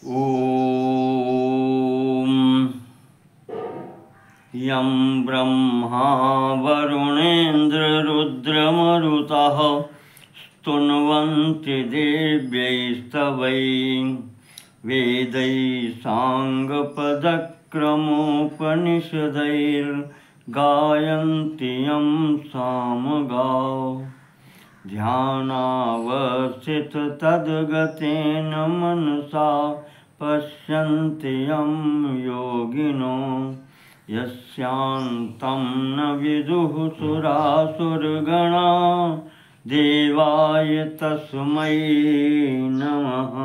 ॐ यं ब्रह्मा वरुणेन्द्ररुद्रमरुतः स्तुन्वन्ति दिव्यैस्तवैः वेदैः साङ्गपदक्रमोपनिषदैर्गायन्ति यं सामगाः ध्यानावस्थिततद्गतेन मनसा पश्यन्ति यं योगिनो यस्यान्तं न विदुः सुरासुरगणा देवाय तस्मै नमः।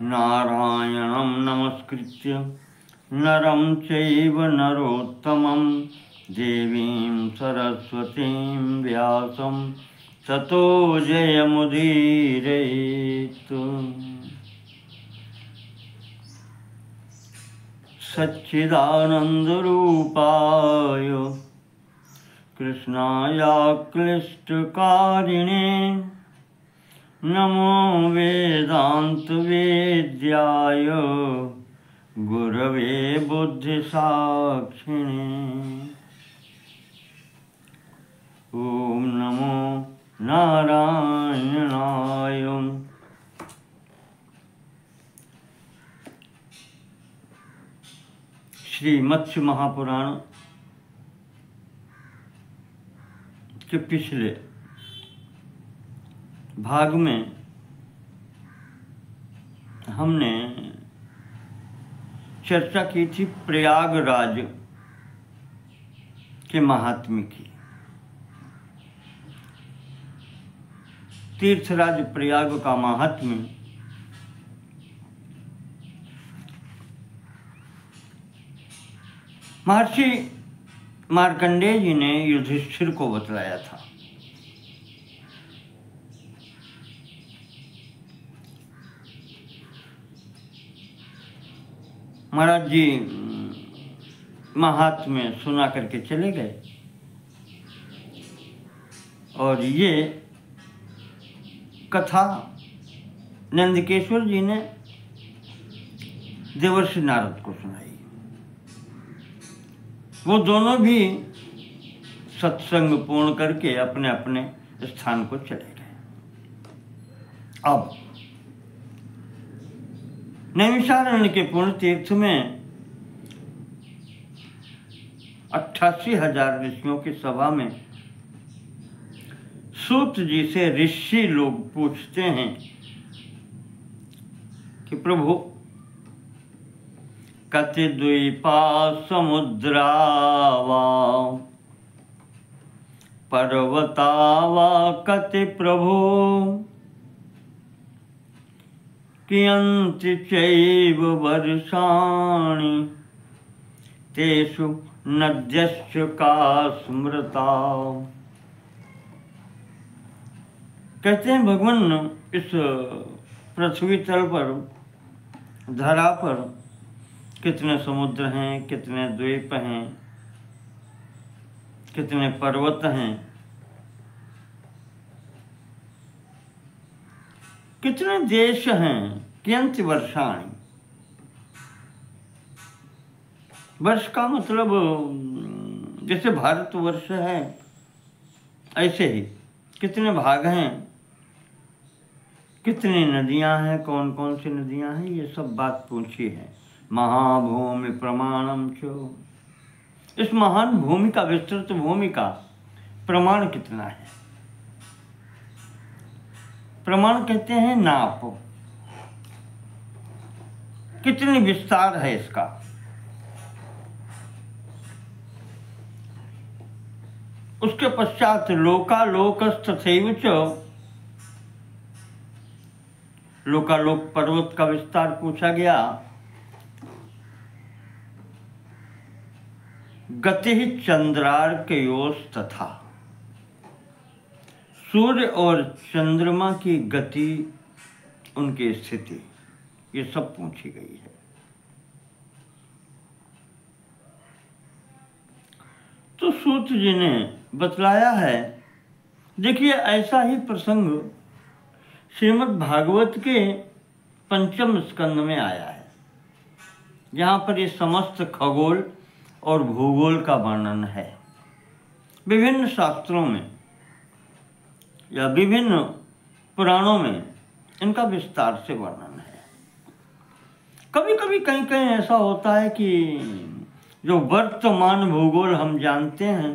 नारायणं नमस्कृत्य नरं चैव नरोत्तमं देवीं सरस्वतीं व्यासं ततो जयमुदीरयेत्। सच्चिदानन्दरूपाय कृष्णाय क्लिष्टकारिणे नमो वेदान्तवेद्याय गुरवे बुद्धिसाक्षिणे। ॐ नमो नारायणाय। श्री मत्स्य महापुराण के पिछले भाग में हमने चर्चा की थी प्रयागराज के महात्म्य की। तीर्थराज प्रयाग का महात्म्य महर्षि मार्कंडेय जी ने युधिष्ठिर को बतलाया था। महाराज जी महात्म्य सुना करके चले गए और ये कथा नंदकेश्वर जी ने देवर्षि नारद को सुनाई। वो दोनों भी सत्संग पूर्ण करके अपने अपने स्थान को चले गए। अब नैमिषारण्य के पूर्ण तीर्थ में 88,000 ऋषियों की सभा में सूत जी से ऋषि लोग पूछते हैं कि प्रभु कति द्वीपा समुद्रा वा पर्वता वा कति प्रभु कियन्ति चैव वर्षाणि तेषु नद्यश्च का स्मृता। कहते हैं भगवान इस पृथ्वी तल पर धरा पर कितने समुद्र हैं, कितने द्वीप हैं, कितने पर्वत हैं, कितने देश हैं। कियन्ति वर्षाणि, वर्ष का मतलब जैसे भारतवर्ष है ऐसे ही कितने भाग हैं, कितनी नदियां हैं, कौन कौन सी नदियां हैं, ये सब बात पूछी है। महाभूमि प्रमाणम चो, इस महान भूमि का, विस्तृत भूमि का प्रमाण कितना है। प्रमाण कहते हैं नाप, कितनी विस्तार है इसका। उसके पश्चात लोकालोकस्तथैव च, लोकालोक पर्वत का विस्तार पूछा गया। गति चंद्रार्कयोस्तथा, सूर्य और चंद्रमा की गति, उनकी स्थिति, ये सब पूछी गई है। तो सूत जी ने बतलाया है। देखिए ऐसा ही प्रसंग श्रीमद् भागवत के पंचम स्कंद में आया है, जहाँ पर ये समस्त खगोल और भूगोल का वर्णन है। विभिन्न शास्त्रों में या विभिन्न पुराणों में इनका विस्तार से वर्णन है। कभी कभी कहीं कहीं ऐसा होता है कि जो वर्तमान भूगोल हम जानते हैं,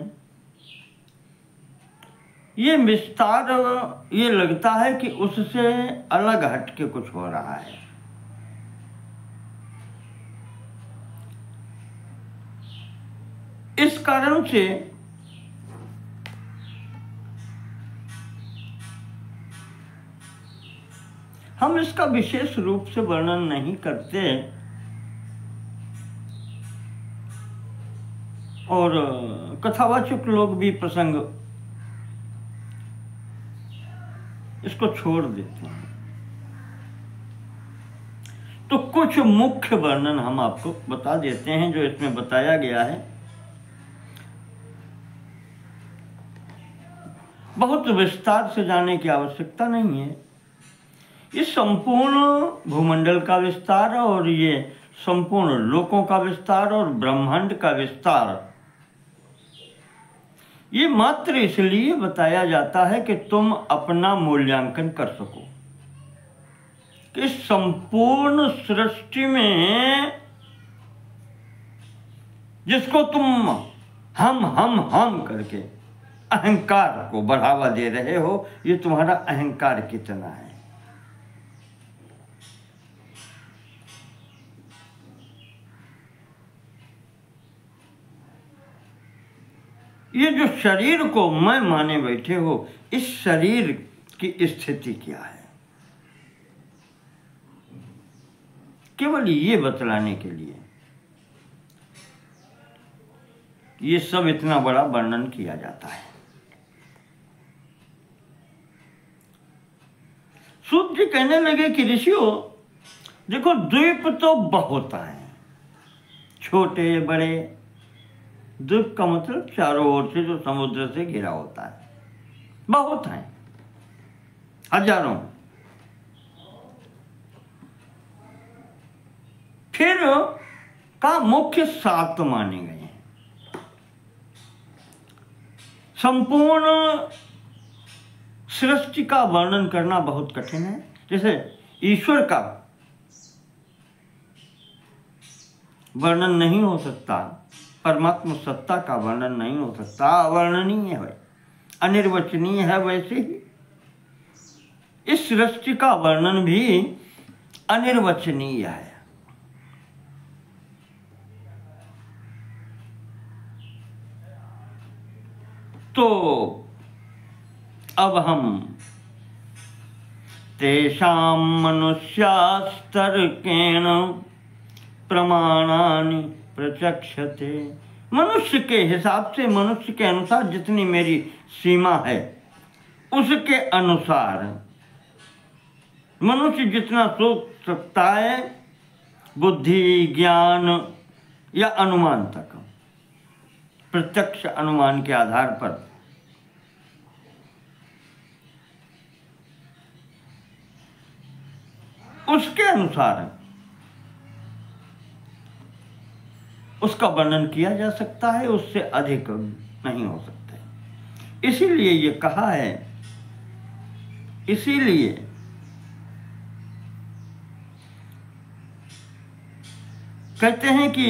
ये विस्तार ये लगता है कि उससे अलग हट के कुछ हो रहा है। इस कारण से हम इसका विशेष रूप से वर्णन नहीं करते और कथावाचक लोग भी प्रसंग इसको छोड़ देते हैं। तो कुछ मुख्य वर्णन हम आपको बता देते हैं जो इसमें बताया गया है। बहुत विस्तार से जाने की आवश्यकता नहीं है। इस संपूर्ण भूमंडल का विस्तार और ये संपूर्ण लोकों का विस्तार और ब्रह्मांड का विस्तार, ये मात्र इसलिए बताया जाता है कि तुम अपना मूल्यांकन कर सको कि इस संपूर्ण सृष्टि में जिसको तुम हम करके अहंकार को बढ़ावा दे रहे हो, ये तुम्हारा अहंकार कितना है। ये जो शरीर को मैं माने बैठे हो, इस शरीर की स्थिति क्या है, केवल ये बतलाने के लिए ये सब इतना बड़ा वर्णन किया जाता है। सूत जी कहने लगे कि ऋषियों, देखो द्वीप तो बहुत हैं, छोटे बड़े। द्वीप का मतलब चारों ओर से जो समुद्र से घिरा होता है, बहुत हैं, हजारों। फिर का मुख्य 7 माने गए हैं। संपूर्ण सृष्टि का वर्णन करना बहुत कठिन है। जैसे ईश्वर का वर्णन नहीं हो सकता, परमात्मा सत्ता का वर्णन नहीं हो सकता, अवर्णनीय है, अनिर्वचनीय है। वैसे ही इस सृष्टि का वर्णन भी अनिर्वचनीय है। तो अब हम तेषां मनुष्यास्तर्केण प्रमाणानि प्रचक्षते। मनुष्य के हिसाब से, मनुष्य के अनुसार जितनी मेरी सीमा है उसके अनुसार मनुष्य जितना सोच सकता है, बुद्धि, ज्ञान या अनुमान तक, प्रत्यक्ष अनुमान के आधार पर उसके अनुसार उसका वर्णन किया जा सकता है, उससे अधिक नहीं हो सकता। इसीलिए ये कहा है, इसीलिए कहते हैं कि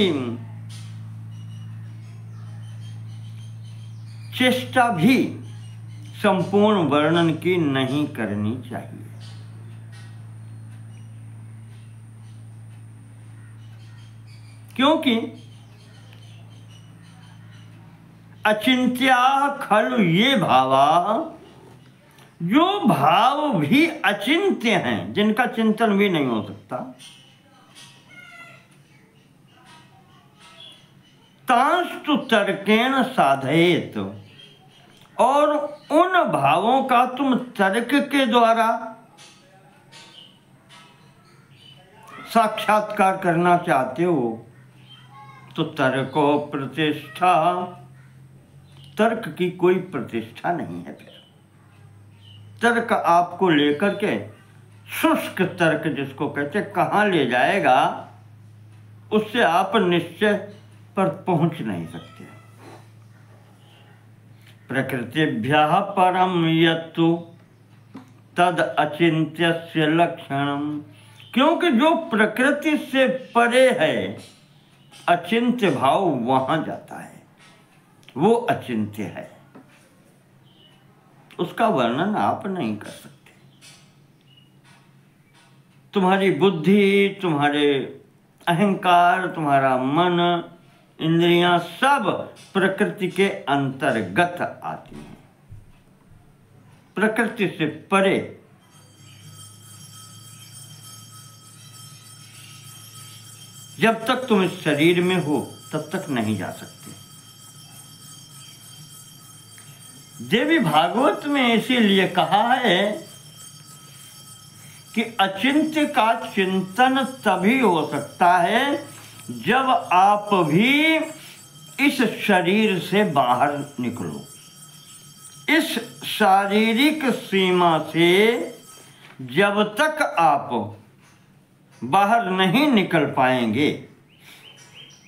चेष्टा भी संपूर्ण वर्णन की नहीं करनी चाहिए। क्योंकि अचिंत्या खलु ये भावा, जो भाव भी अचिंत्य हैं, जिनका चिंतन भी नहीं हो सकता, तांस्तु तर्केण साधयेत, और उन भावों का तुम तर्क के द्वारा साक्षात्कार करना चाहते हो, तो तर्को प्रतिष्ठा, तर्क की कोई प्रतिष्ठा नहीं है। फिर तर्क आपको लेकर के शुष्क तर्क जिसको कहते कहाँ ले जाएगा, उससे आप निश्चय पर पहुंच नहीं सकते। प्रकृतिभ्यः परम यत्तु तद अचिन्त्यस्य लक्षणम, क्योंकि जो प्रकृति से परे है अचिंत्य भाव वहां जाता है, वो अचिंत्य है, उसका वर्णन आप नहीं कर सकते। तुम्हारी बुद्धि, तुम्हारे अहंकार, तुम्हारा मन, इंद्रियां सब प्रकृति के अंतर्गत आती हैं, प्रकृति से परे। जब तक तुम इस शरीर में हो तब तक नहीं जा सकते। देवी भागवत में इसीलिए कहा है कि अचिंत्य का चिंतन तभी हो सकता है जब आप भी इस शरीर से बाहर निकलो। इस शारीरिक सीमा से जब तक आप बाहर नहीं निकल पाएंगे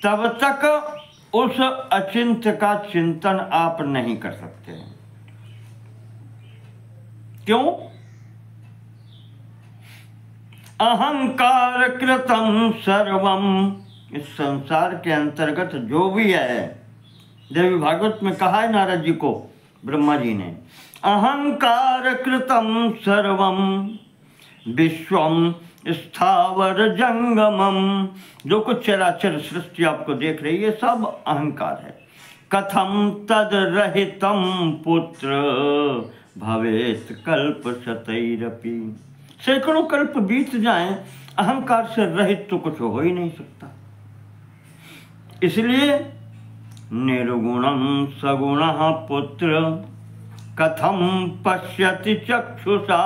तब तक उस अचिंत्य का चिंतन आप नहीं कर सकते। क्यों? अहंकार कृतम सर्वम, इस संसार के अंतर्गत जो भी है, देवी भागवत में कहा है नारद जी को ब्रह्मा जी ने, अहंकार कृतम सर्वम विश्वम स्थावर जंगमम, जो कुछ चराचर सृष्टि आपको देख रही है सब अहंकार है। कथम तद रहितम पुत्र भवेत कल्प शतैरपि, सैकड़ों कल्प बीत जाएं, अहंकार से रहित तो कुछ हो ही नहीं सकता। इसलिए निर्गुणम सगुणः पुत्र कथम पश्यति चक्षुषा,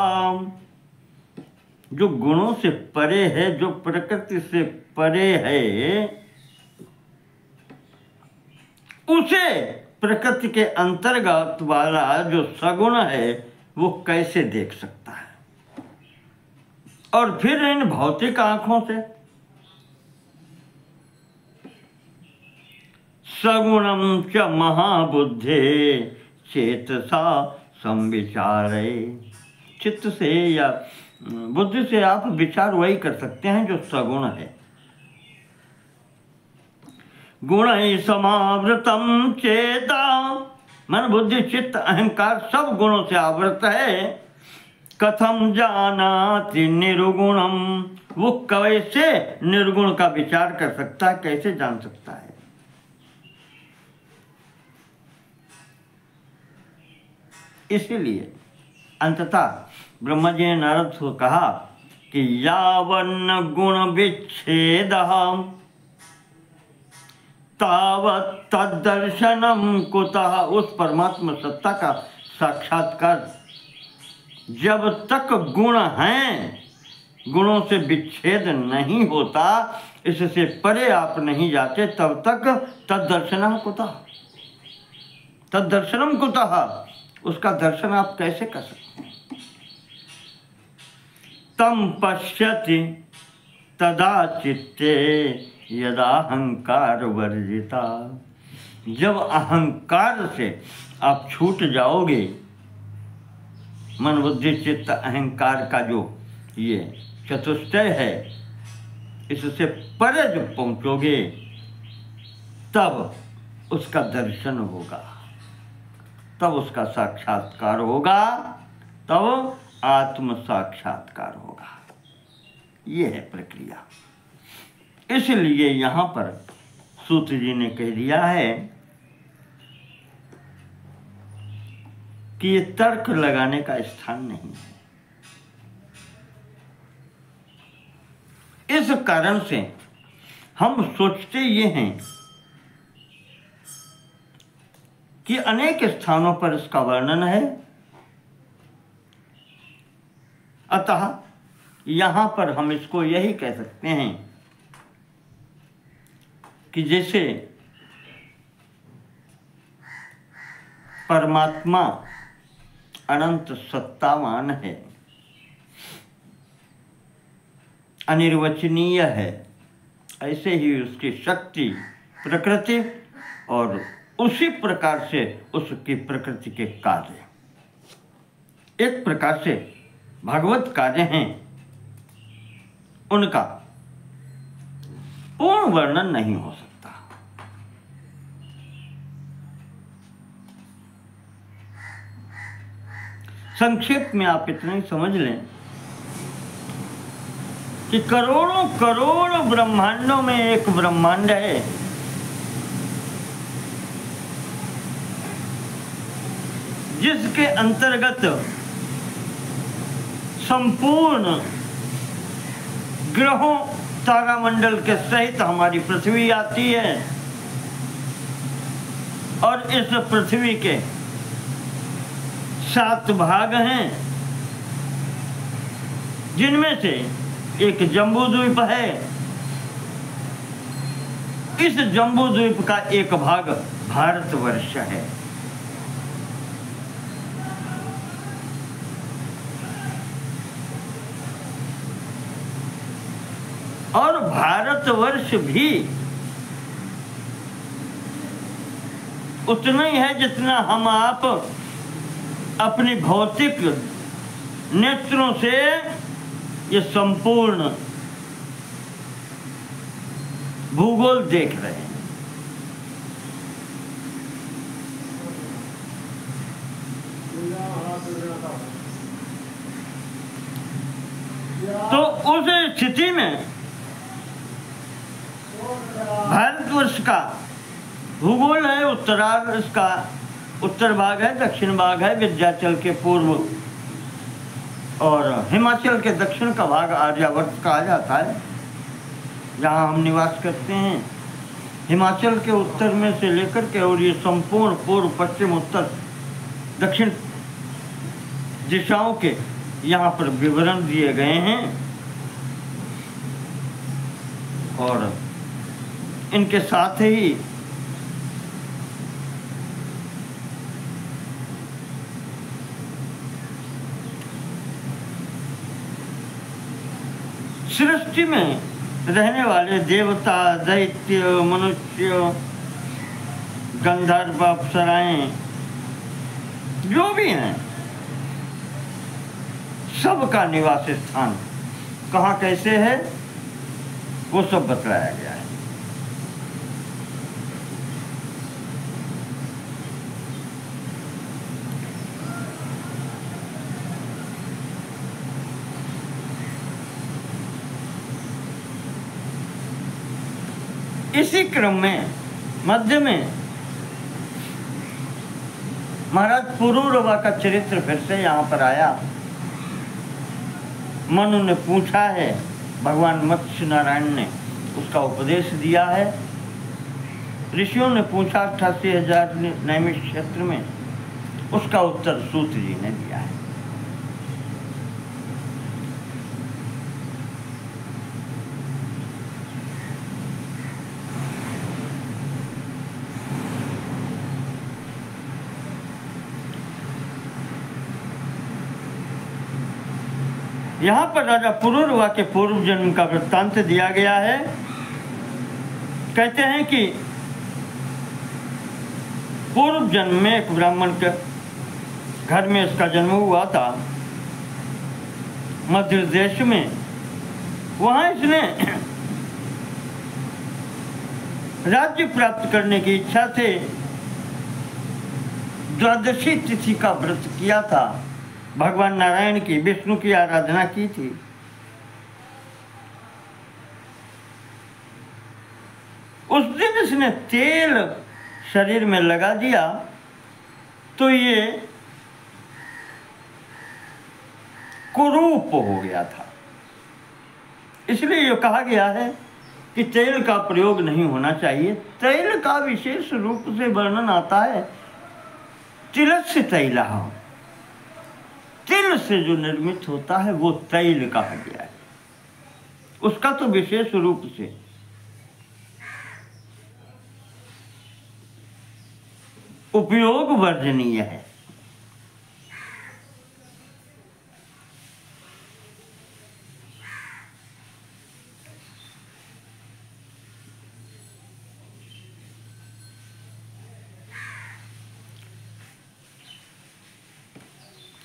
जो गुणों से परे है, जो प्रकृति से परे है, उसे प्रकृति के अंतर्गत वाला जो सगुण है वो कैसे देख सकता है? और फिर इन भौतिक आंखों से सगुणम च महाबुद्धे चेतसा संविचारे, चित्त से या बुद्धि से आप विचार वही कर सकते हैं जो सगुण है। गुणैः समावृतम चेता, मन बुद्धि चित्त अहंकार सब गुणों से आवृत है। कथम जानाति निर्गुणम, वो कैसे निर्गुण का विचार कर सकता है, कैसे जान सकता है? इसीलिए अंततः ब्रह्मा जी ने नारद को कहा कि यावन्न गुण विच्छेदः तावत् तद्दर्शनम कुतः, उस परमात्मा सत्ता का साक्षात्कार जब तक गुण हैं, गुणों से विच्छेद नहीं होता, इससे परे आप नहीं जाते, तब तक तद्दर्शनम कुतः, तद्दर्शनम कुतः, उसका दर्शन आप कैसे कर सकते हैं? तम पश्यति तदा चित्ते यदा अहंकार वर्जिता, जब अहंकार से आप छूट जाओगे, मन बुद्धि चित्त अहंकार का जो ये चतुष्टय है, इससे परे जब पहुंचोगे तब उसका दर्शन होगा, तब उसका साक्षात्कार होगा, तब आत्म साक्षात्कार होगा। ये है प्रक्रिया। इसलिए यहाँ पर सूत जी ने कह दिया है कि ये तर्क लगाने का स्थान नहीं है। इस कारण से हम सोचते ये हैं कि अनेक स्थानों पर इसका वर्णन है, अतः यहाँ पर हम इसको यही कह सकते हैं कि जैसे परमात्मा अनंत सत्तावान है, अनिर्वचनीय है, ऐसे ही उसकी शक्ति प्रकृति और उसी प्रकार से उसकी प्रकृति के कार्य, एक प्रकार से भगवत कार्य हैं, उनका पूर्ण वर्णन नहीं हो सकता। संक्षेप में आप इतना ही समझ लें कि करोड़ों करोड़ ब्रह्मांडों में एक ब्रह्मांड है जिसके अंतर्गत संपूर्ण ग्रहों तारामंडल के सहित हमारी पृथ्वी आती है, और इस पृथ्वी के 7 भाग हैं, जिनमें से एक जम्बू द्वीप है। इस जम्बू द्वीप का एक भाग भारतवर्ष है। और भारतवर्ष भी उतना ही है जितना हम आप अपनी भौतिक नेत्रों से ये संपूर्ण भूगोल देख रहे हैं। तो उस स्थिति में भारतवर्ष का भूगोल है, उत्तरार्ध का उत्तर भाग है, दक्षिण भाग है, विंध्याचल के पूर्व और हिमाचल के दक्षिण का भाग आर्यावर्त कहा जाता है, जहाँ हम निवास करते हैं। हिमाचल के उत्तर में से लेकर के और ये संपूर्ण पूर्व पश्चिम उत्तर दक्षिण दिशाओं के यहाँ पर विवरण दिए गए हैं। और इनके साथ ही सृष्टि में रहने वाले देवता, दैत्य, मनुष्य, गंधर्व, अप्सराएं जो भी हैं, सबका निवास स्थान कहाँ कैसे है वो सब बतलाया गया है। इसी क्रम में मध्य में महाराज पुरूरवा का चरित्र फिर से यहाँ पर आया। मनु ने पूछा है, भगवान मत्स्य नारायण ने उसका उपदेश दिया है। ऋषियों ने पूछा 88,000 नैमिष क्षेत्र में, उसका उत्तर सूत जी ने दिया है। यहाँ पर राजा पुरूरवा के पूर्व जन्म का वृत्तांत दिया गया है। कहते हैं कि पूर्व जन्म में एक ब्राह्मण के घर में इसका जन्म हुआ था, मध्य देश में। वहाँ इसने राज्य प्राप्त करने की इच्छा से द्वादशी तिथि का व्रत किया था, भगवान नारायण की, विष्णु की आराधना की थी। उस दिन इसने तेल शरीर में लगा दिया तो ये कुरूप हो गया था। इसलिए ये कहा गया है कि तेल का प्रयोग नहीं होना चाहिए। तेल का विशेष रूप से वर्णन आता है, तिलस्य तैलः, तिल से जो निर्मित होता है वो तैल कहा गया है। उसका तो विशेष रूप से उपयोग वर्जनीय है।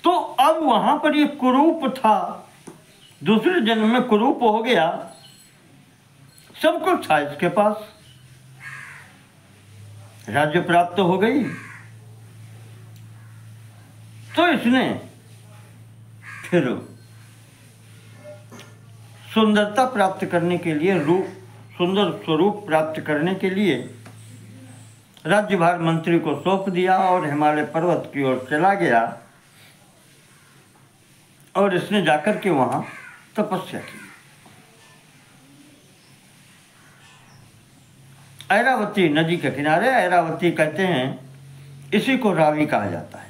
तो अब वहां पर ये कुरूप था, दूसरे जन्म में कुरूप हो गया, सब कुछ था इसके पास, राज्य प्राप्त हो गई। तो इसने फिर सुंदरता प्राप्त करने के लिए, रूप, सुंदर स्वरूप प्राप्त करने के लिए राज्यभार मंत्री को सौंप दिया और हिमालय पर्वत की ओर चला गया और इसने जाकर के वहां तपस्या की। ऐरावती नदी के किनारे, ऐरावती कहते हैं, इसी को रावी कहा जाता है,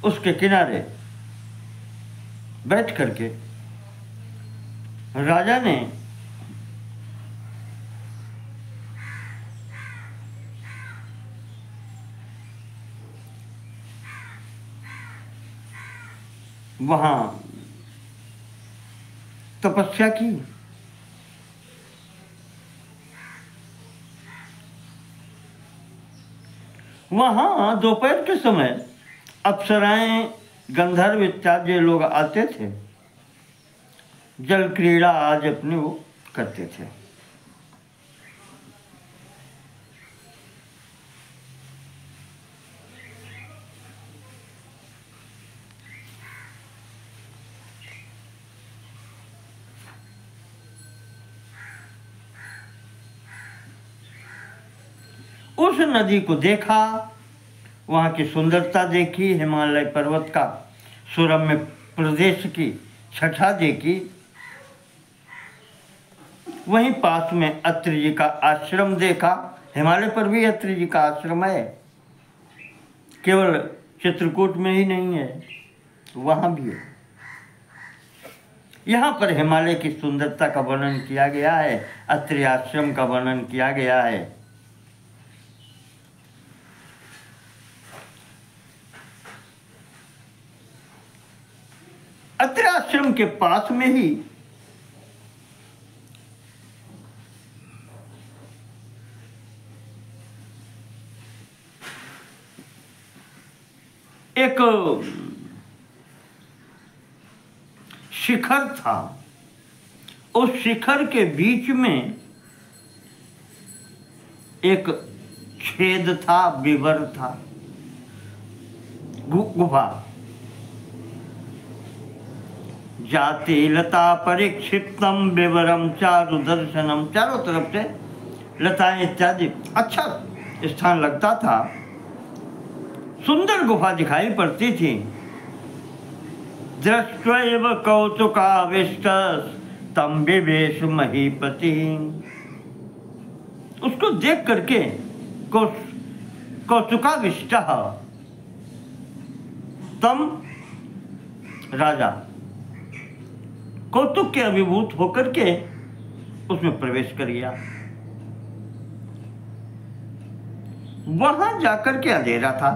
उसके किनारे बैठ करके राजा ने वहां तपस्या की। वहां दोपहर के समय अप्सराएं, गंधर्व इत्यादि लोग आते थे, जल क्रीड़ा आज अपने वो करते थे। उस नदी को देखा, वहां की सुंदरता देखी, हिमालय पर्वत का सुरम्य प्रदेश की छटा देखी, वहीं पास में अत्रि जी का आश्रम देखा। हिमालय पर भी अत्रि जी का आश्रम है, केवल चित्रकूट में ही नहीं है, वहां भी है। यहाँ पर हिमालय की सुंदरता का वर्णन किया गया है, अत्रि आश्रम का वर्णन किया गया है। अत्रि आश्रम के पास में ही एक शिखर था, उस शिखर के बीच में एक छेद था, विवर था, गुफा। जाति लता परिक्षिप्तम विवरम चारु दर्शनम, चारों तरफ से लताएं इत्यादि अच्छा स्थान लगता था, सुंदर गुफा दिखाई पड़ती थी। दृष्ट्वैव कौतुकाविष्ट तम विवेश महीपति, उसको देख करके कौतुकाविष्ट तम, राजा कौतुक के अभिभूत होकर के उसमें प्रवेश कर गया। वहां जाकर के अंधेरा था।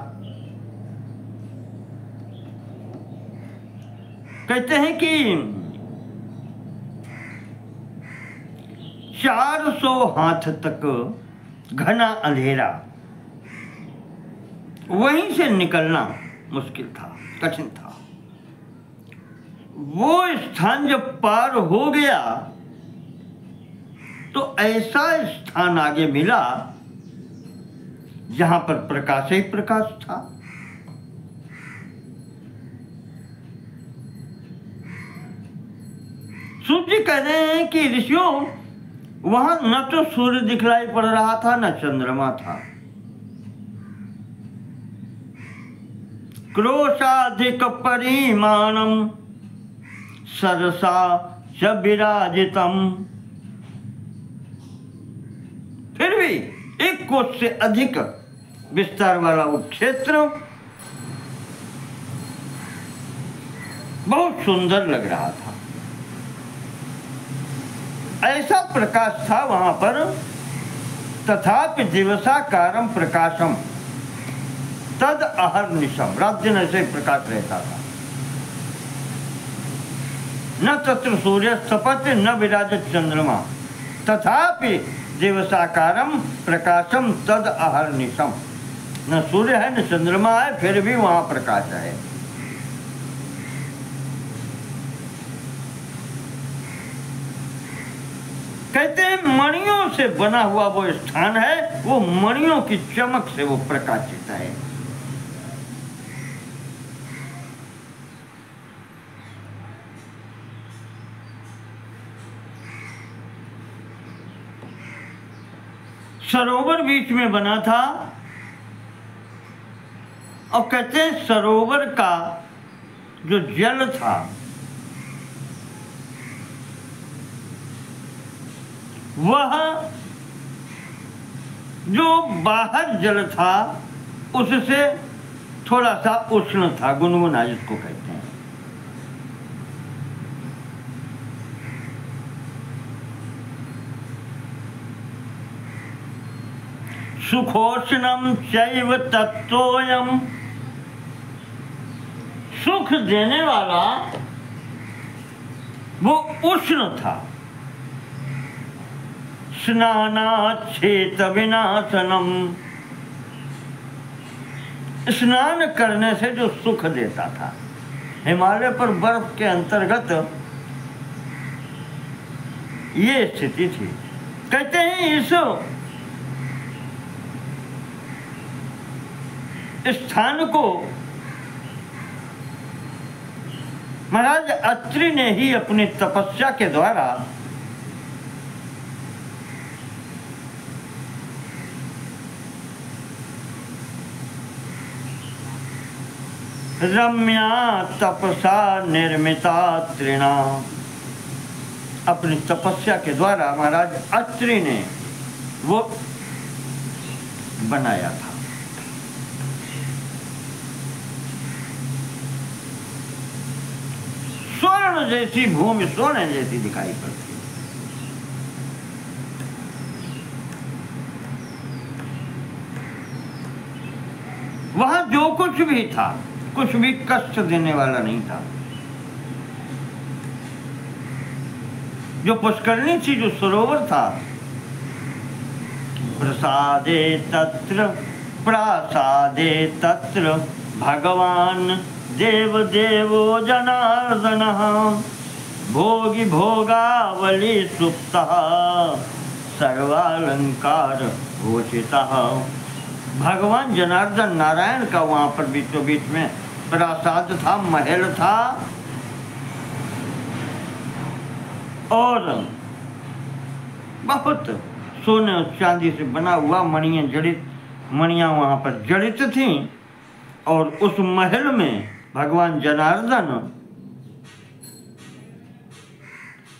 कहते हैं कि 400 हाथ तक घना अंधेरा, वहीं से निकलना मुश्किल था, कठिन था। वो स्थान जब पार हो गया तो ऐसा स्थान आगे मिला जहां पर प्रकाश ही प्रकाश था। सूर्य कह रहे हैं कि ऋषियों, वहां न तो सूर्य दिखलाई पड़ रहा था न चंद्रमा था। क्रोशाधिक परिमाणम सरसा च विराजितम, फिर भी 1 कोस से अधिक विस्तार वाला वो क्षेत्र बहुत सुंदर लग रहा था। ऐसा प्रकाश था वहां पर, तथापि दिवसाकारम प्रकाशम तद अहर्निशम, रात दिन ऐसे प्रकाश रहता था। न तत्र सूर्य तपत न विराजत चंद्रमा तथापि दिवसाकारम प्रकाशम तद अहर्निशम। न सूर्य है न चंद्रमा है, फिर भी वहां प्रकाश है। कहते हैं मणियों से बना हुआ वो स्थान है, वो मणियों की चमक से वो प्रकाशित है। सरोवर बीच में बना था और कहते हैं सरोवर का जो जल था वह जो बाहर जल था उससे थोड़ा सा उष्ण था, गुनगुना जिसको कहते हैं। सुखोष्णम चैव तत्तोयम, सुख देने वाला वो उष्ण था। स्नानाच्छेत विनाशनम, स्नान करने से जो सुख देता था। हिमालय पर बर्फ के अंतर्गत ये स्थिति थी। कहते हैं इस स्थान को महाराज अत्रि ने ही अपनी तपस्या के द्वारा रम्या तपसा निर्मिता त्रिणा, अपनी तपस्या के द्वारा महाराज अत्रि ने वो बनाया था। स्वर्ण जैसी भूमि, सोने जैसी दिखाई पड़ती। वहां जो कुछ भी था कुछ भी कष्ट देने वाला नहीं था। जो पुष्करणी थी, जो सरोवर था, प्रसादे तत्र प्रासादे तत्र भगवान देव देवो जनार्दन भोगी भोगावली सुप्तः सर्वालंकार भूषितः। भगवान जनार्दन नारायण का वहां पर बीचों बीच में प्रासाद था, महल था और बहुत सोने और चांदी से बना हुआ मणियां वहां पर जड़ित थीं। और उस महल में भगवान जनार्दन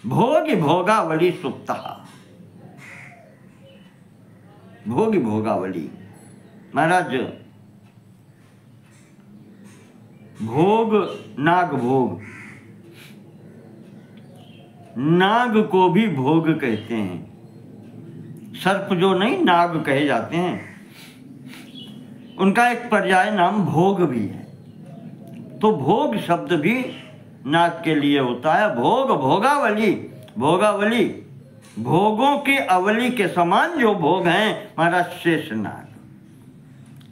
भोगी भोगावली सुप्ता, भोगी भोगावली महाराज भोग, नाग भोग, नाग को भी भोग कहते हैं। सर्प जो नहीं, नाग कहे जाते हैं, उनका एक पर्याय नाम भोग भी है। तो भोग शब्द भी नाग के लिए होता है। भोग, भोगावली, भोगावली भोगों की अवली के समान जो भोग हैं महाराज शेष नाग,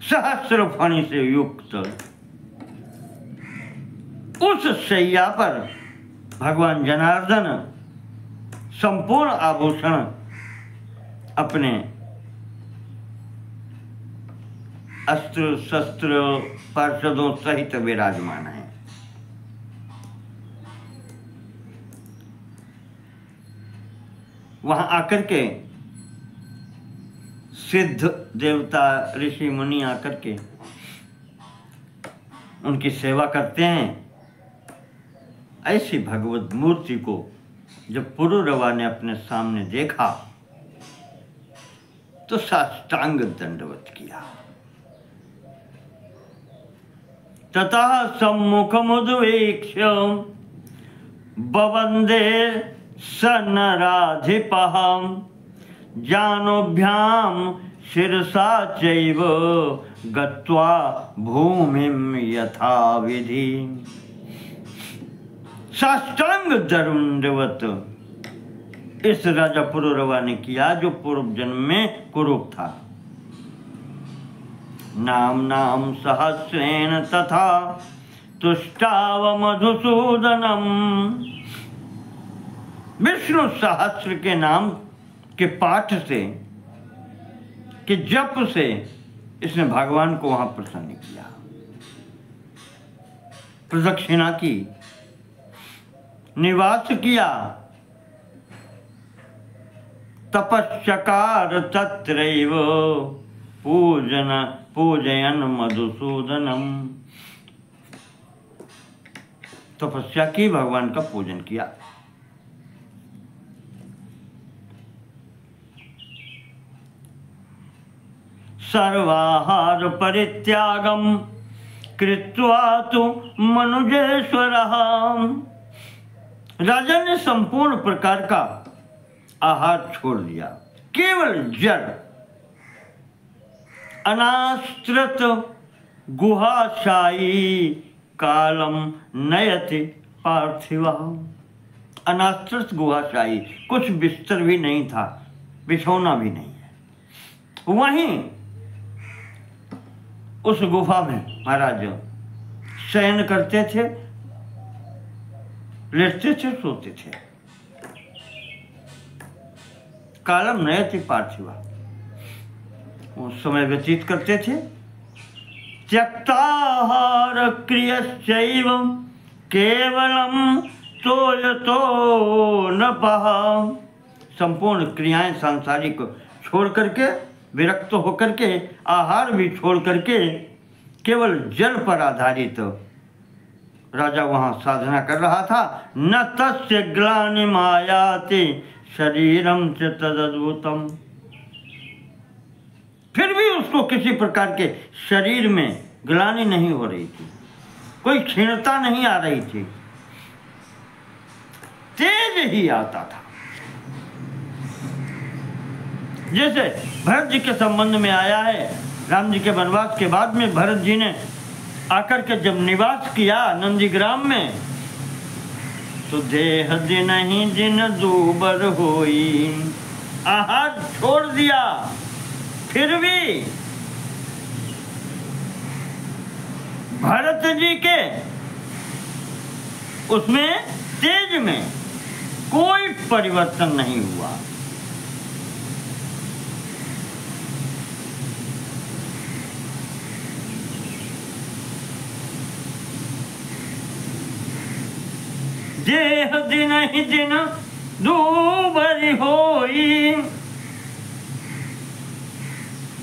सहस्र फणी से युक्त उस शैया पर भगवान जनार्दन संपूर्ण आभूषण अपने अस्त्र शस्त्र पार्षदों सहित विराजमान है। वहां आकर के सिद्ध देवता ऋषि मुनि आकर के उनकी सेवा करते हैं। ऐसी भगवत मूर्ति को जब पुरुरवा ने अपने सामने देखा तो साष्टांग दंडवत किया। ततः सम्मुखमुद्वीक्ष्य बवन्दे सनराधिपः जानोभ्यां शिरसा चैव गत्वा भूमिं यथा विधि। साष्टांग दंडवत इस राजा पुरुरवा ने किया जो पूर्व जन्म में कुरूप था। नाम सहस्रेण तथा तुष्टाव मधुसूदनम। विष्णु सहस्र के नाम के पाठ से, के जप से इसने भगवान को वहां प्रसन्न किया, प्रदक्षिणा की, निवास किया, तपश्चकार तत्रैव पूजयन मधुसूदनम। तपस्या की, भगवान का पूजन किया। सर्वाहार परित्यागम कृत्वा तु मनुजेश्वरः। राजा ने संपूर्ण प्रकार का आहार छोड़ दिया, केवल जड़, अनाश्रित गुहाशायी कालम नयति पार्थिव। अनाश्रित गुहाशायी, कुछ बिस्तर भी नहीं था, बिछौना भी नहीं है, वहीं उस गुफा में महाराज शयन करते थे, लेटते थे, सोते थे। कालम नयति पार्थिवा, वो समय व्यतीत करते थे। त्यक्ताहार क्रियश्चैव केवलम तोयतो नपः। संपूर्ण क्रियाएं सांसारिक छोड़ करके, विरक्त होकर के, आहार भी छोड़ करके केवल जल पर आधारित राजा वहां साधना कर रहा था। न तस्य ग्लानिमायाति शरीरम च तदद्भुतम। फिर भी उसको किसी प्रकार के शरीर में ग्लानि नहीं हो रही थी, कोई क्षीणता नहीं आ रही थी, तेज ही आता था। जैसे भरत जी के संबंध में आया है, राम जी के वनवास के बाद में भरत जी ने आकर के जब निवास किया नंदीग्राम में, तो देह दिन ही दिन दूबर होई। आहार छोड़ दिया, फिर भी भरत जी के उसमें तेज में कोई परिवर्तन नहीं हुआ। देह दिन ही दिन दूबरी होई,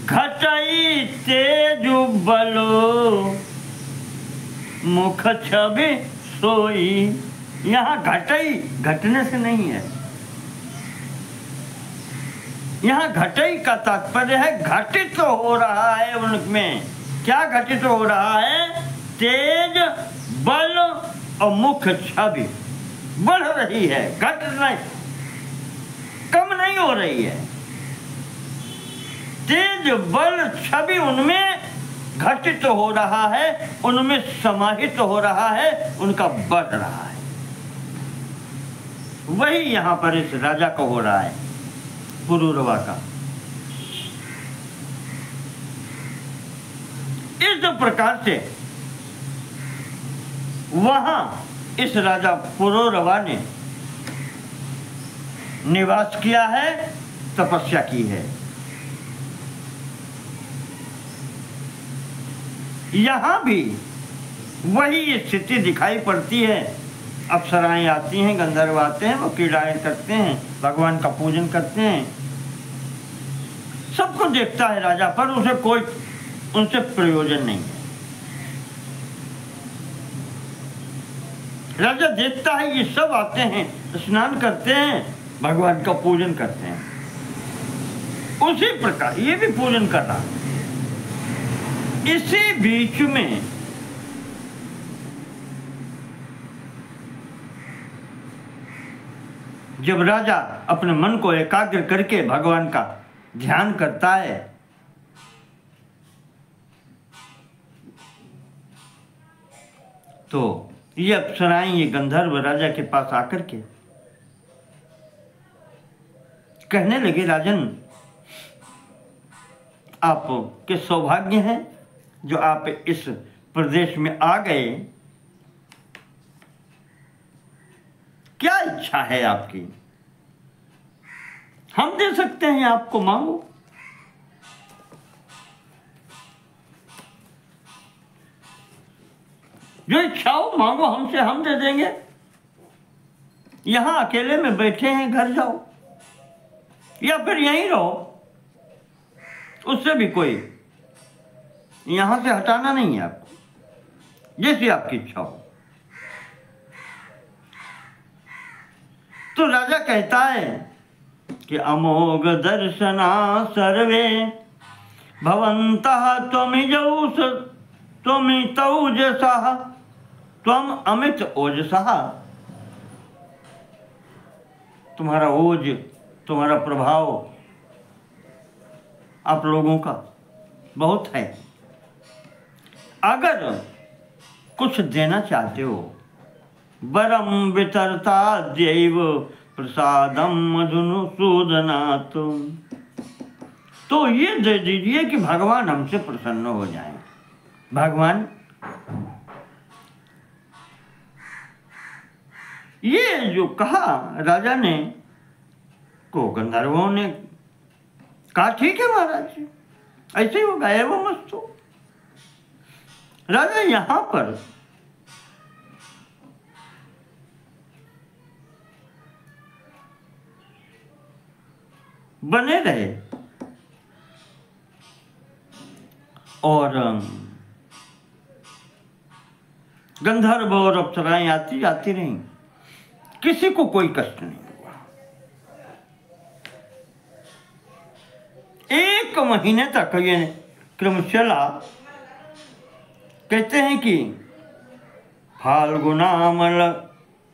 घटाई तेजु बलो मुख छवि सोई। यहाँ घटाई घटने से नहीं है, यहाँ घटाई का तात्पर्य है घटित तो हो रहा है उनमें। क्या घटित तो हो रहा है? तेज, बल और मुख छवि बढ़ रही है, घट नहीं, कम नहीं हो रही है। तेज, बल, छवि उनमें घटित हो रहा है, उनमें समाहित हो रहा है, उनका बढ़ रहा है। वही यहां पर इस राजा का हो रहा है, पुरूरवा का। इस प्रकार से वहां इस राजा पुरूरवा ने निवास किया है, तपस्या की है। यहां भी वही स्थिति दिखाई पड़ती है। अप्सराएं आती हैं, गंधर्व आते हैं, वो क्रीड़ाएं करते हैं, भगवान का पूजन करते हैं। सबको देखता है राजा, पर उसे कोई उनसे प्रयोजन नहीं है। राजा देखता है ये सब आते हैं, स्नान करते हैं, भगवान का पूजन करते हैं। उसी प्रकार ये भी पूजन कर रहा है। इसी बीच में जब राजा अपने मन को एकाग्र करके भगवान का ध्यान करता है, तो ये अप्सराएं, ये गंधर्व राजा के पास आकर के कहने लगे, राजन आप के सौभाग्य हैं, जो आप इस प्रदेश में आ गए, क्या इच्छा है आपकी? हम दे सकते हैं आपको, मांगो। जो इच्छा हो मांगो हमसे, हम दे देंगे। यहां अकेले में बैठे हैं, घर जाओ या फिर यहीं रहो, उससे भी कोई यहां से हटाना नहीं है आपको, जैसी आपकी इच्छा हो। तो राजा कहता है कि अमोघ दर्शना सर्वे भवन्तः त्वमितौजसः त्वम अमित ओजसः। तुम्हारा ओज, तुम्हारा प्रभाव आप लोगों का बहुत है। अगर कुछ देना चाहते हो, वरम वितरता दैव प्रसादम मधुसूदनात्, तो ये दे दीजिए कि भगवान हमसे प्रसन्न हो जाएं। भगवान, ये जो कहा राजा ने, को गंधर्वों ने कहा ठीक है महाराज जी, ऐसे ही होगा, एवं मस्तु। राजा यहां पर बने रहे और गंधर्व और अप्सराएं आती जाती रहीं, किसी को कोई कष्ट नहीं हुआ। 1 महीने तक ये क्रम चला। कहते हैं कि फाल्गुनामल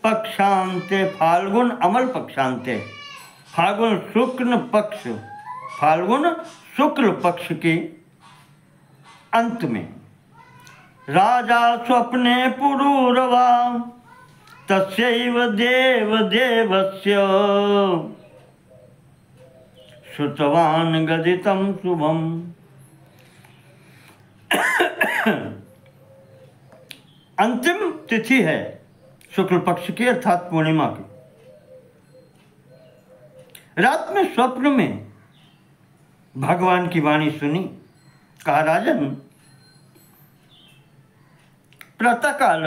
पक्षांते, फाल्गुन अमल पक्षांते, फाल्गुन शुक्ल पक्ष, फाल्गुन शुक्ल पक्ष के अंत में राजा स्वप्ने पुरूरवा तस्यैव देवदेवस्य श्रुतवान् गदितं शुभम। अंतिम तिथि है शुक्ल पक्ष की, अर्थात पूर्णिमा की। रात में स्वप्न में भगवान की वाणी सुनी। कहा राजन, प्रातःकाल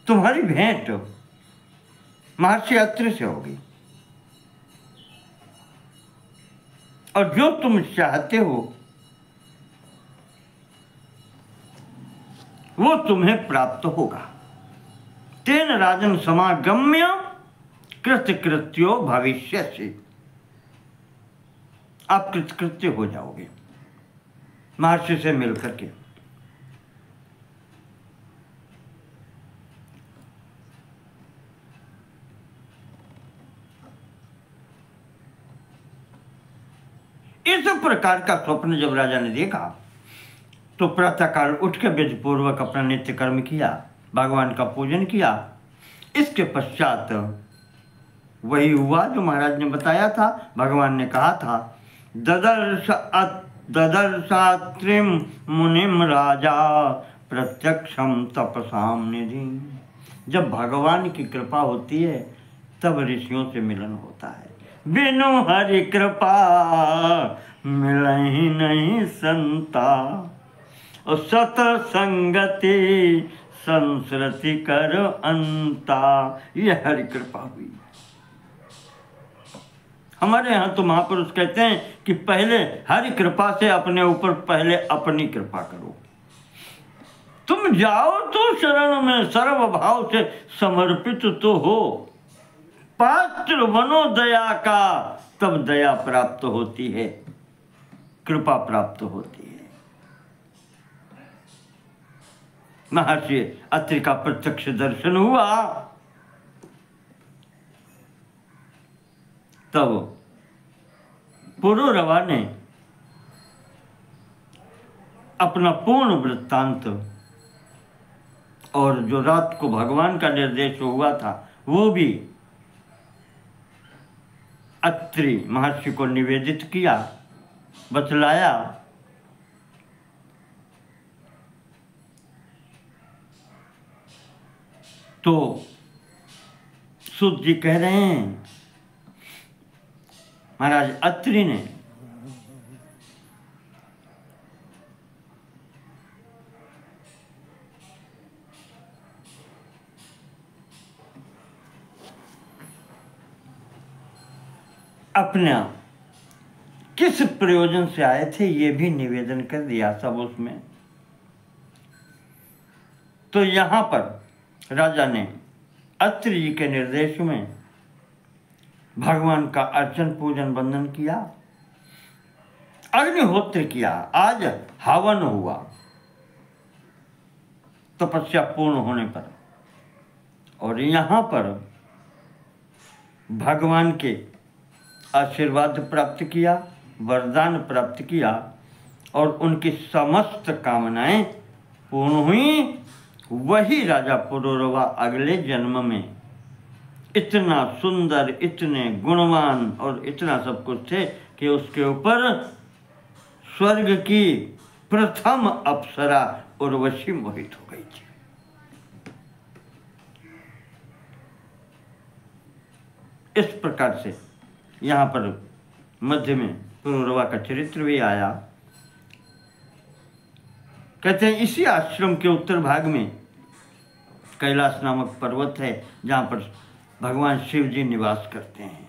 तुम्हारी भेंट महर्षि अत्रि से होगी और जो तुम चाहते हो वो तुम्हें प्राप्त होगा। तेन राजन समागम्य कृतकृत्यो भविष्यसि, आप कृतकृत्य हो जाओगे महर्षि से मिलकर के। इस प्रकार का स्वप्न जब राजा ने देखा तो प्रातःकाल उठ के विधि पूर्वक अपना नित्य कर्म किया, भगवान का पूजन किया। इसके पश्चात वही हुआ जो महाराज ने बताया था। भगवान ने कहा था, ददर्शात्रिम मुनिम राजा प्रत्यक्षम तपसाम निधि। जब भगवान की कृपा होती है तब ऋषियों से मिलन होता है। बिनु हरि कृपा मिलहि नहीं संता, और सत संगति संस्कृति कर अंता। ये हरि कृपा हुई। हमारे यहाँ तो महापुरुष कहते हैं कि पहले हरि कृपा से अपने ऊपर पहले अपनी कृपा करो। तुम जाओ तो शरण में सर्व भाव से समर्पित तो हो, पात्र बनो दया का, तब दया प्राप्त होती है, कृपा प्राप्त होती है। महर्षि अत्रि का प्रत्यक्ष दर्शन हुआ तब पुरूरवा ने अपना पूर्ण वृत्तांत और जो रात को भगवान का निर्देश हुआ था वो भी अत्रि महर्षि को निवेदित किया, बतलाया। तो सूत जी कह रहे हैं, महाराज अत्रि ने अपना किस प्रयोजन से आए थे ये भी निवेदन कर दिया सब उसमें। तो यहाँ पर राजा ने अत्रि जी के निर्देश में भगवान का अर्चन पूजन वंदन किया, अग्निहोत्र किया। आज हवन हुआ तपस्या पूर्ण होने पर, और यहाँ पर भगवान के आशीर्वाद प्राप्त किया, वरदान प्राप्त किया, और उनकी समस्त कामनाएं पूर्ण हुई। वही राजा पुरूरवा अगले जन्म में इतना सुंदर, इतने गुणवान और इतना सब कुछ थे कि उसके ऊपर स्वर्ग की प्रथम अप्सरा उर्वशी मोहित हो गई थी। इस प्रकार से यहाँ पर मध्य में पुरूरवा का चरित्र भी आया। कहते हैं इसी आश्रम के उत्तर भाग में कैलाश नामक पर्वत है, जहाँ पर भगवान शिव जी निवास करते हैं।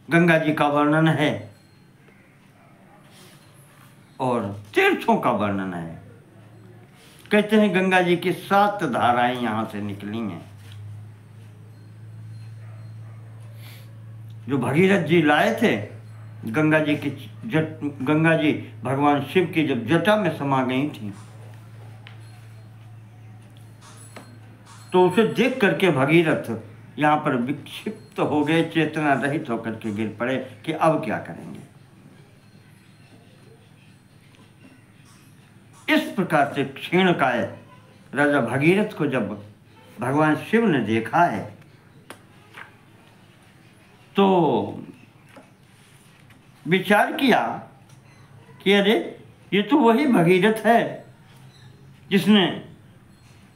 गंगा जी का वर्णन है और तीर्थों का वर्णन है। कहते हैं गंगा जी की 7 धाराएं यहां से निकली हैं। जो भगीरथ जी लाए थे, गंगा जी भगवान शिव की जब जटा में समा गई थी, तो उसे देख करके भगीरथ यहाँ पर विक्षिप्त हो गए, चेतना रहित होकर के गिर पड़े कि अब क्या करेंगे। इस प्रकार से क्षीणकाय राजा भगीरथ को जब भगवान शिव ने देखा है, तो विचार किया कि अरे ये तो वही भगीरथ है जिसने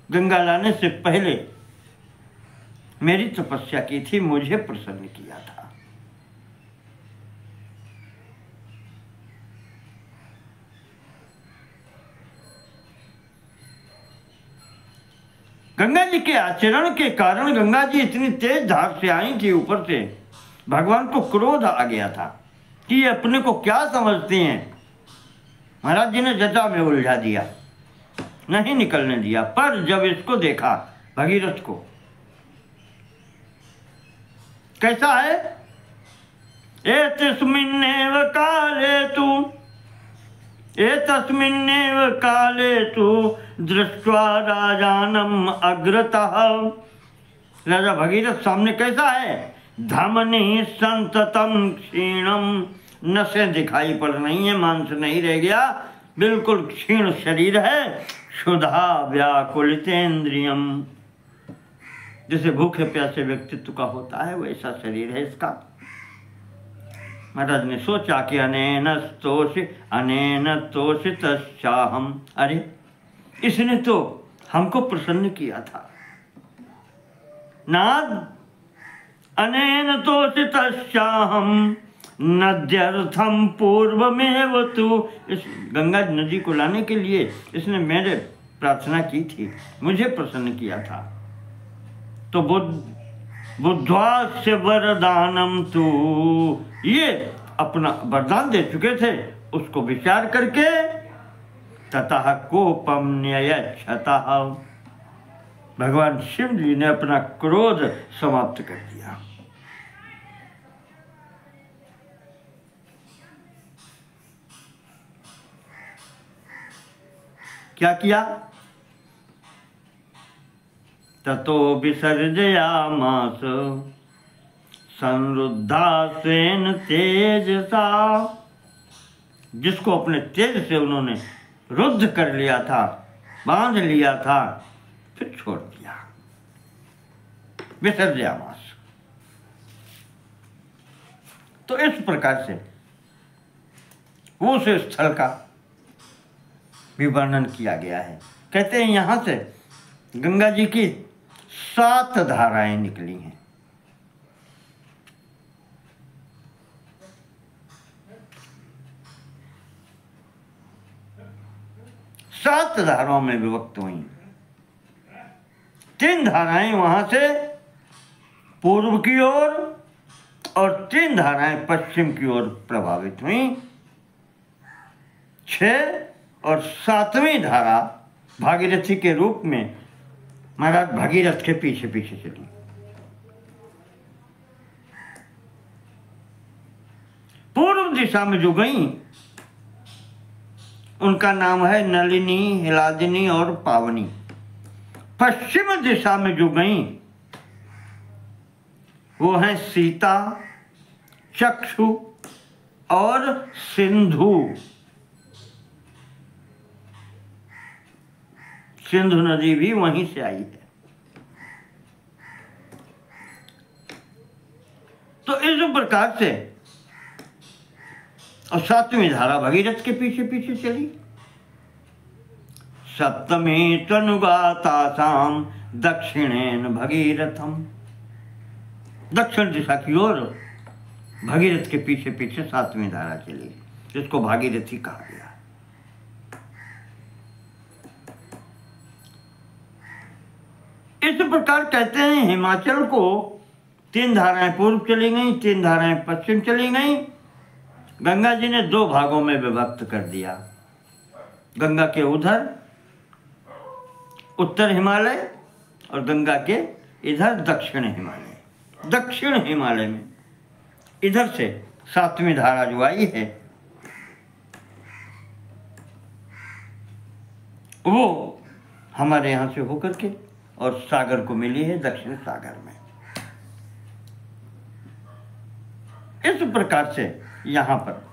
गंगा लाने से पहले मेरी तपस्या की थी, मुझे प्रसन्न किया था। गंगा जी के आचरण के कारण गंगा जी इतनी तेज धार से आई थी ऊपर से, भगवान को क्रोध आ गया था कि ये अपने को क्या समझते हैं। महाराज जी ने जटा में उलझा दिया, नहीं निकलने दिया। पर जब इसको देखा भगीरथ को, कैसा है, एतस्मिन्नेव काले तु दृष्ट्वा राजानम अग्रतः। राजा भगीरथ सामने कैसा है, धमनी संततम क्षीणम, नसें दिखाई पड़ रही हैं, मांस नहीं रह गया, बिल्कुल क्षीण शरीर है। क्षुधा व्याकुलितेन्द्रियम, जैसे भूखे प्यासे व्यक्तित्व का होता है वैसा शरीर है इसका। महाराज ने सोचा कि अनेन तोषितश्चाहम्, अरे इसने तो हमको प्रसन्न किया था। नाद अनेन तोषितश्चाहम् नद्यर्थम पूर्वमेव तु, इस गंगा नदी को लाने के लिए इसने मेरे प्रार्थना की थी, मुझे प्रसन्न किया था। तो बुद्ध्वास्य वरदानम तु, ये अपना वरदान दे चुके थे, उसको विचार करके ततः कोपम न्ययच्छतः, भगवान शिव जी ने अपना क्रोध समाप्त कर दिया। क्या किया, ततो विसर्जयामास संरुद्धासेन तेजसा, जिसको अपने तेज से उन्होंने रुद्ध कर लिया था, बांध लिया था, फिर छोड़ दिया। विसर्जयामास। तो इस प्रकार से उस स्थल का भी वर्णन किया गया है। कहते हैं यहां से गंगा जी की 7 धाराएं निकली हैं। सात धाराओं में विभक्त हुई। 3 धाराएं वहां से पूर्व की ओर और 3 धाराएं पश्चिम की ओर प्रभावित हुई। 6 और 7वीं धारा भागीरथी के रूप में महाराज भगीरथ के पीछे पीछे चली। पूर्व दिशा में जो गई उनका नाम है नलिनी, हिलादिनी और पावनी। पश्चिम दिशा में जो गई वो है सीता, चक्षु और सिंधु। सिंधु नदी भी वहीं से आई है। तो इस प्रकार से और 7वीं धारा भगीरथ के पीछे पीछे चली। सप्तमी तनुगातासाम दक्षिणेन भगीरथम। दक्षिण दिशा की ओर भगीरथ के पीछे पीछे 7वीं धारा चली, जिसको भागीरथी कहा गया। इस प्रकार कहते हैं हिमाचल को 3 धाराएं पूर्व चली गई, 3 धाराएं पश्चिम चली गई। गंगा जी ने 2 भागों में विभक्त कर दिया। गंगा के उधर उत्तर हिमालय और गंगा के इधर दक्षिण हिमालय। दक्षिण हिमालय में इधर से 7वीं धारा जो आई है वो हमारे यहां से होकर के और सागर को मिली है दक्षिण सागर में। इस प्रकार से यहां पर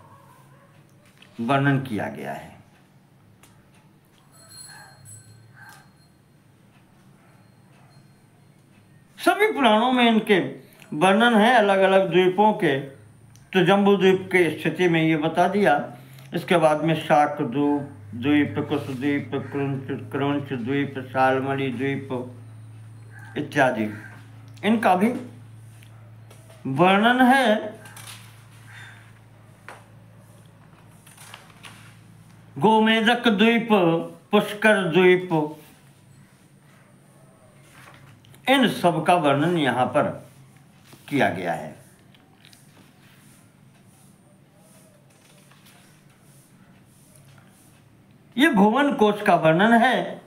वर्णन किया गया है। सभी पुराणों में इनके वर्णन है अलग अलग द्वीपों के। तो जम्बू द्वीप के स्थिति में ये बता दिया। इसके बाद में शाक द्वीप, कुशद्वीप, क्रंच द्वीप, शालमली द्वीप इत्यादि इनका भी वर्णन है। गोमेदक द्वीप, पुष्कर द्वीप, इन सब का वर्णन यहां पर किया गया है। ये भुवन कोश का वर्णन है।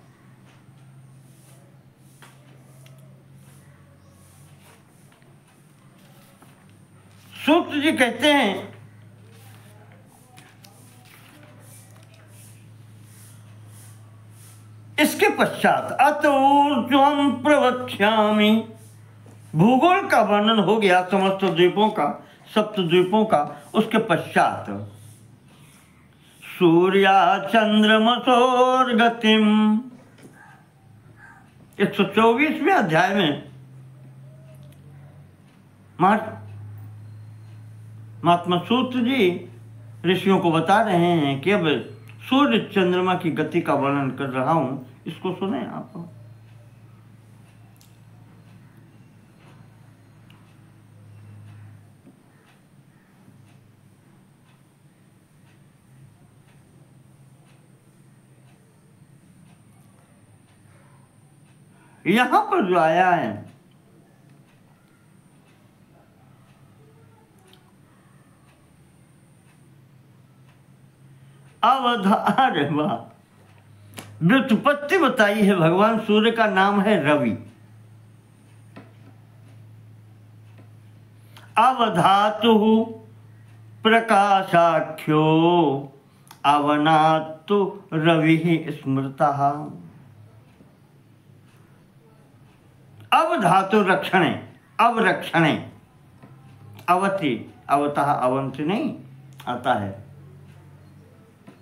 सूत्र जी कहते हैं इसके पश्चात अतोर्ध्वं प्रवक्ष्यामि। भूगोल का वर्णन हो गया समस्त द्वीपों का, सप्त द्वीपों का। उसके पश्चात सूर्या चंद्रमसोर गतिम 124वें अध्याय में महात्मा सूत्र जी ऋषियों को बता रहे हैं कि अब सूर्य चंद्रमा की गति का वर्णन कर रहा हूं, इसको सुने आप। यहां पर जो आया है अवधार, व्युत्पत्ति बताई है। भगवान सूर्य का नाम है रवि। अवधातु प्रकाशाख्यो अवनातु रवि स्मृतः। अवधातु रक्षणे, अवरक्षणे, अवति, अवतः अवंत नहीं आता है।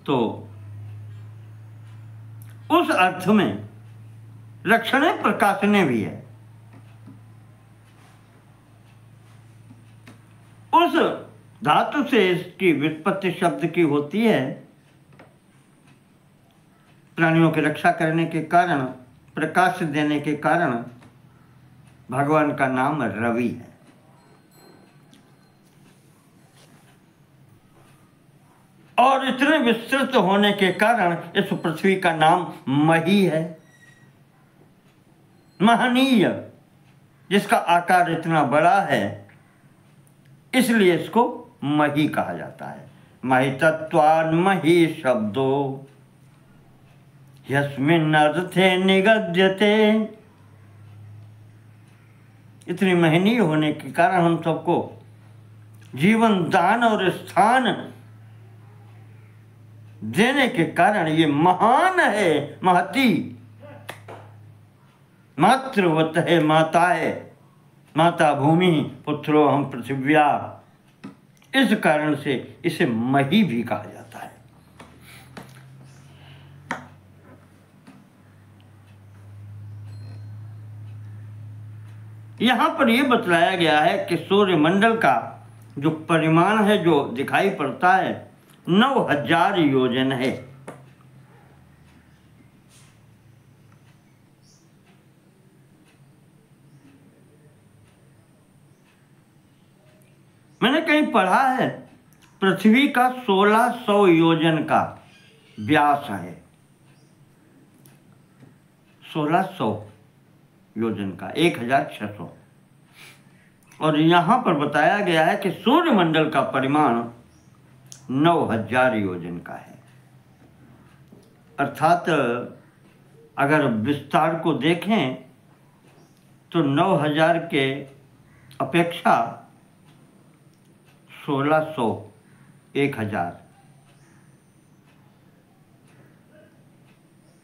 तो उस अर्थ में रक्षणे प्रकाशने भी है। उस धातु से इसकी व्युत्पत्ति शब्द की होती है। प्राणियों की रक्षा करने के कारण, प्रकाश देने के कारण भगवान का नाम रवि है। और इतने विस्तृत होने के कारण इस पृथ्वी का नाम मही है, महनीय, जिसका आकार इतना बड़ा है, इसलिए इसको मही कहा जाता है। महितत्वान् मही शब्दो यस्मिन् अर्थे निगद्यते। इतनी महनीय होने के कारण हम सबको जीवन दान और स्थान देने के कारण ये महान है, महती, मातृवत है, माता है, माता भूमि, पुत्रो हम पृथिव्या। इस कारण से इसे मही भी कहा जाता है। यहां पर यह बतलाया गया है कि सूर्यमंडल का जो परिमाण है, जो दिखाई पड़ता है, 9000 योजन है। मैंने कहीं पढ़ा है पृथ्वी का 1600 योजन का व्यास है। 1600 योजन का 1600। और यहां पर बताया गया है कि सूर्यमंडल का परिमाण 9000 योजन का है। अर्थात अगर विस्तार को देखें तो 9000 के अपेक्षा 1600, 1000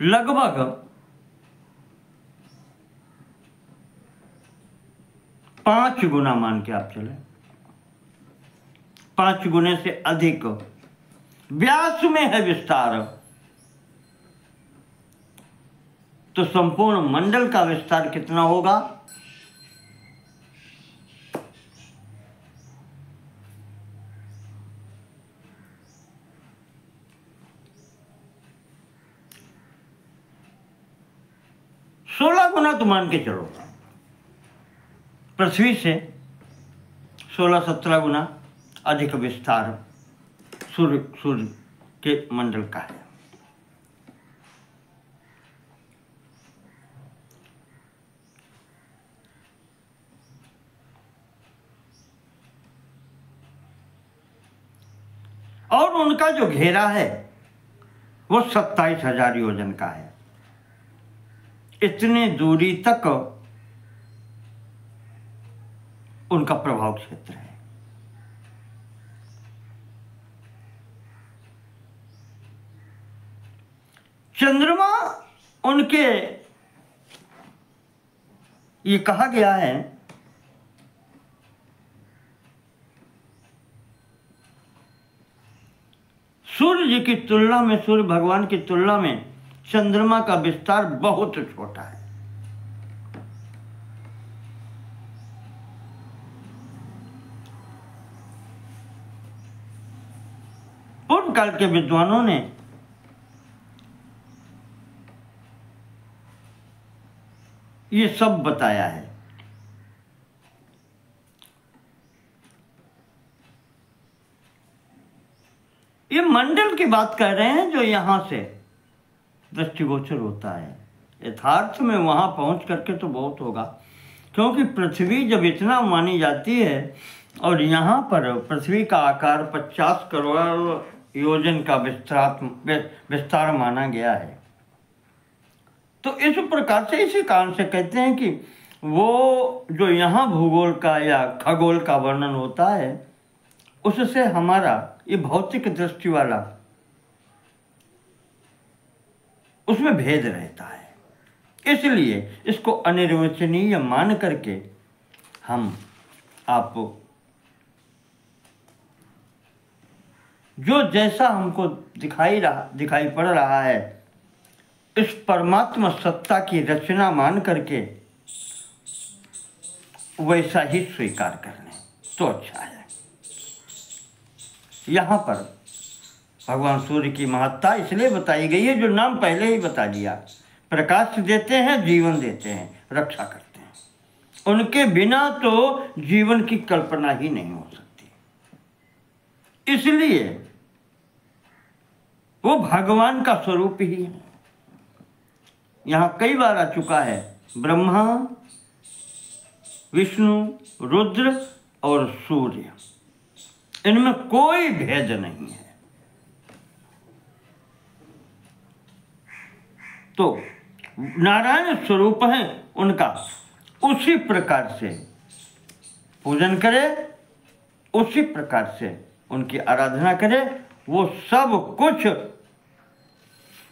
लगभग 5 गुना मान के आप चले, 5 गुने से अधिक व्यास में है विस्तार। तो संपूर्ण मंडल का विस्तार कितना होगा? सोलह गुना तो मान के चलो, पृथ्वी से 16-17 गुना अधिक विस्तार सूर्य के मंडल का है। और उनका जो घेरा है वो 27,000 योजन का है। इतनी दूरी तक उनका प्रभाव क्षेत्र है। चंद्रमा उनके, ये कहा गया है सूर्य जी की तुलना में, सूर्य भगवान की तुलना में चंद्रमा का विस्तार बहुत छोटा है। पूर्व काल के विद्वानों ने ये सब बताया है। ये मंडल की बात कर रहे हैं जो यहां से दृष्टिगोचर होता है। यथार्थ में वहां पहुंच करके तो बहुत होगा, क्योंकि पृथ्वी जब इतना मानी जाती है और यहाँ पर पृथ्वी का आकार 50 करोड़ योजन का विस्तार माना गया है, तो इस प्रकार से इसी कारण से कहते हैं कि वो जो यहाँ भूगोल का या खगोल का वर्णन होता है, उससे हमारा ये भौतिक दृष्टि वाला, उसमें भेद रहता है। इसलिए इसको अनिर्वचनीय मान करके हम आप जो जैसा हमको दिखाई पड़ रहा है, इस परमात्मा सत्ता की रचना मान करके वैसा ही स्वीकार कर लें तो अच्छा है। यहाँ पर भगवान सूर्य की महत्ता इसलिए बताई गई है, जो नाम पहले ही बता दिया। प्रकाश देते हैं, जीवन देते हैं, रक्षा करते हैं। उनके बिना तो जीवन की कल्पना ही नहीं हो सकती। इसलिए वो भगवान का स्वरूप ही है। यहाँ कई बार आ चुका है, ब्रह्मा, विष्णु, रुद्र और सूर्य, इनमें कोई भेद नहीं है। तो नारायण स्वरूप हैं उनका, उसी प्रकार से पूजन करे, उसी प्रकार से उनकी आराधना करे, वो सब कुछ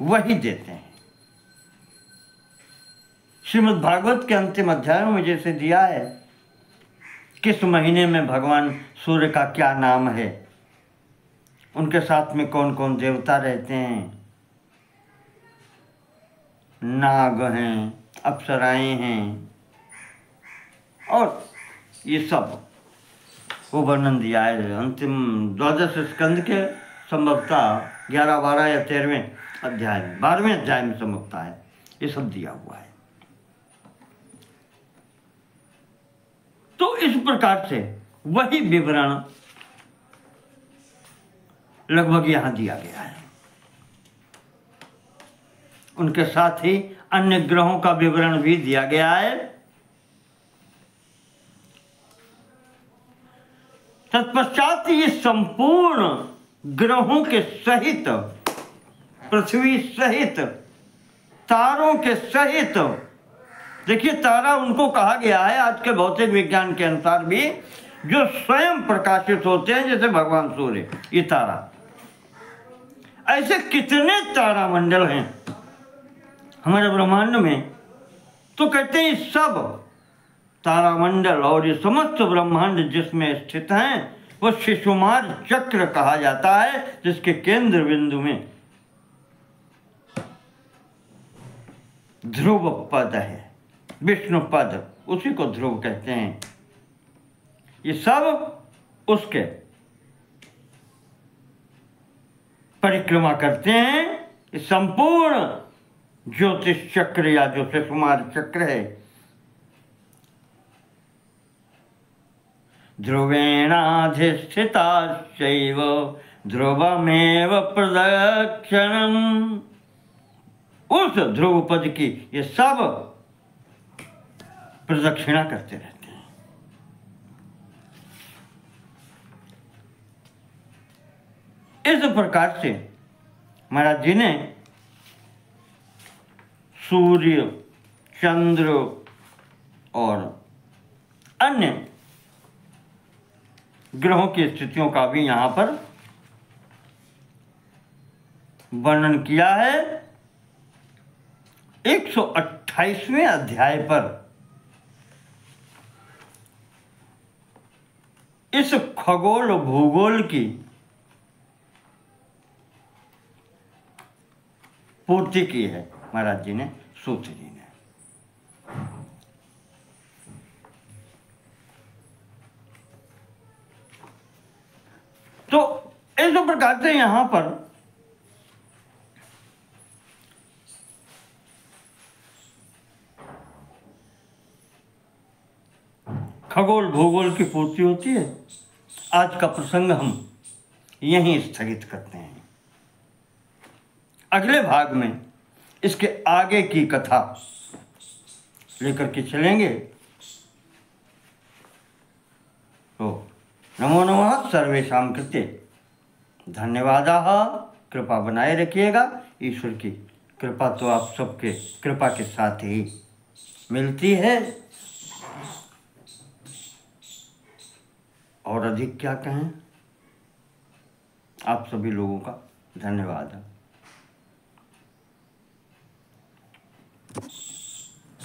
वही देते हैं। श्रीमद् भागवत के अंतिम अध्याय में जैसे दिया है, किस महीने में भगवान सूर्य का क्या नाम है, उनके साथ में कौन कौन देवता रहते हैं, नाग हैं, अप्सराएं हैं, और ये सब वो वर्णन दिया है अंतिम 12 स्कंद के संभवतः 11, 12 या 13वें अध्याय में, 12वें अध्याय में संभवतः है, ये सब दिया हुआ है। तो इस प्रकार से वही विवरण लगभग यहां दिया गया है। उनके साथ ही अन्य ग्रहों का विवरण भी दिया गया है। तत्पश्चात ये संपूर्ण ग्रहों के सहित, पृथ्वी सहित, तारों के सहित, देखिए तारा उनको कहा गया है आज के भौतिक विज्ञान के अनुसार भी, जो स्वयं प्रकाशित होते हैं, जैसे भगवान सूर्य, ये तारा। ऐसे कितने तारामंडल हैं हमारे ब्रह्मांड में, तो कहते हैं सब तारामंडल और ये समस्त ब्रह्मांड जिसमें स्थित हैं, वो शिशुमार चक्र कहा जाता है, जिसके केंद्र बिंदु में ध्रुव पद है, विष्णु पद, उसी को ध्रुव कहते हैं। ये सब उसके परिक्रमा करते हैं। ये संपूर्ण ज्योतिष चक्र या जो शिशुमार चक्र है, ध्रुवेणाधिष्ठिताश्चैव ध्रुवमेव प्रदक्षिणम्, उस ध्रुव पद की ये सब प्रदक्षिणा करते रहते हैं। इस प्रकार से महाराज जी ने सूर्य, चंद्र और अन्य ग्रहों की स्थितियों का भी यहां पर वर्णन किया है। 128वें अध्याय पर इस खगोल भूगोल की पूर्ति की है महाराज जी ने, सूत जी ने। तो इस प्रकार से यहां पर खगोल भूगोल की पूर्ति होती है। आज का प्रसंग हम यहीं स्थगित करते हैं। अगले भाग में इसके आगे की कथा लेकर के चलेंगे। तो नमो नमः सर्वेषां कृते, धन्यवादाः। कृपा बनाए रखिएगा। ईश्वर की कृपा तो आप सबके कृपा के साथ ही मिलती है, और अधिक क्या कहें। आप सभी लोगों का धन्यवाद।